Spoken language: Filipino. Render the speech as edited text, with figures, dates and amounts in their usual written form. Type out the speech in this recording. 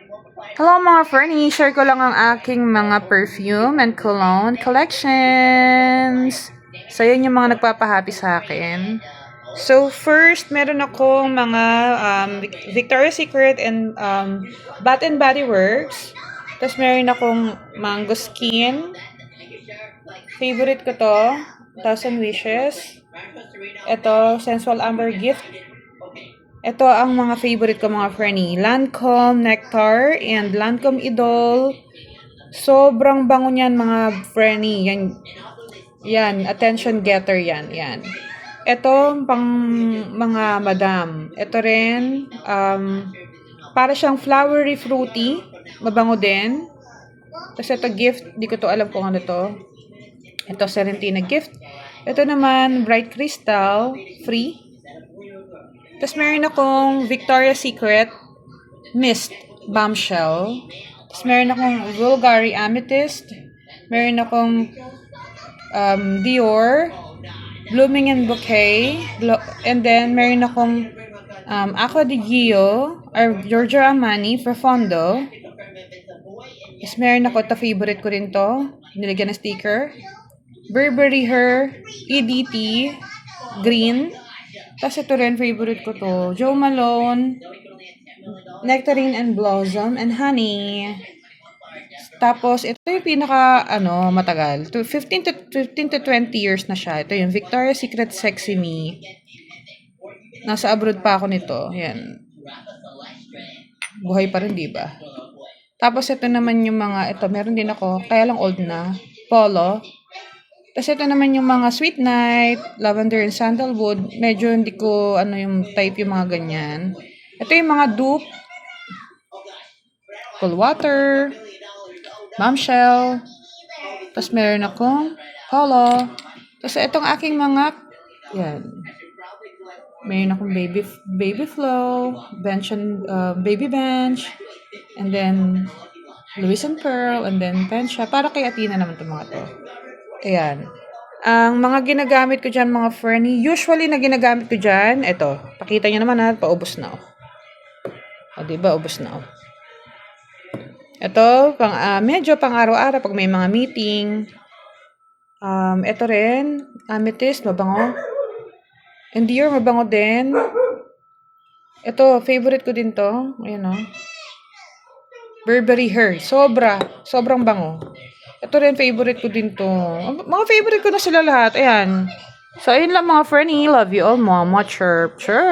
Hello mga Fernie! Share ko lang ang aking mga perfume and cologne collections. So, yun yung mga nagpapahappy sa akin. So, first, meron akong mga Victoria's Secret and Bath and Body Works. Tapos, meron akong Mango Skin. Favorite ko to. 1,000 Wishes. Ito, Sensual Amber Gift. Ito ang mga favorite ko mga Fernie. Lancome Nectar and Lancome Idol. Sobrang bango niyan mga Fernie. Yan, attention getter yan. Yan. Ito pang mga madam. Ito rin, para siyang flowery fruity. Mabango din. Tapos ito gift, di ko to alam kung ano to. Ito Serentina gift. Ito naman, Bright Crystal, free. Tapos meron akong Victoria's Secret Mist Bombshell. Tapos meron akong Bulgari Amethyst. Meron akong Dior Blooming and Bouquet. And then meron akong Acqua di Gio or Giorgio Armani Profondo. Tapos meron ako, ito favorite ko rin to. Nilagyan ng sticker. Burberry Her EDT Green. Tapos ito rin, favorite ko to. Jo Malone, Nectarine and Blossom, and Honey. Tapos, ito yung pinaka, matagal. 15 to 20 years na siya. Ito yung Victoria's Secret Sexy Me. Nasa abroad pa ako nito. Yan. Buhay pa rin, diba? Tapos, ito naman yung mga, ito, meron din ako. Kaya lang old na. Polo. Tapos ito naman yung mga Sweet Night, Lavender and Sandalwood. Medyo hindi ko yung type yung mga ganyan. Ito yung mga dupe. Cool Water. Bombshell. Tapos meron akong Polo. Tapos itong aking mga, yan. Meron akong Baby Flow, Baby Bench, and then Louis and Pearl, and then Pensha. Para kay Athena naman itong mga to. Ayan. Ang mga ginagamit ko dyan, mga Fernie, usually na ginagamit ko dyan, eto, pakita nyo naman ha, paubos na oh. O, diba, ubos na oh. Ito, medyo pang araw-araw pag may mga meeting. Ito rin, Amethyst, mabango. And Dior, mabango din. Ito, favorite ko din to. Ayan oh. Burberry Her, sobrang bango. Ito rin, favorite ko din to. Mga favorite ko na sila lahat. Ayan. So, ayun lang mga Fernie. Love you all, mama. Chirp, chirp.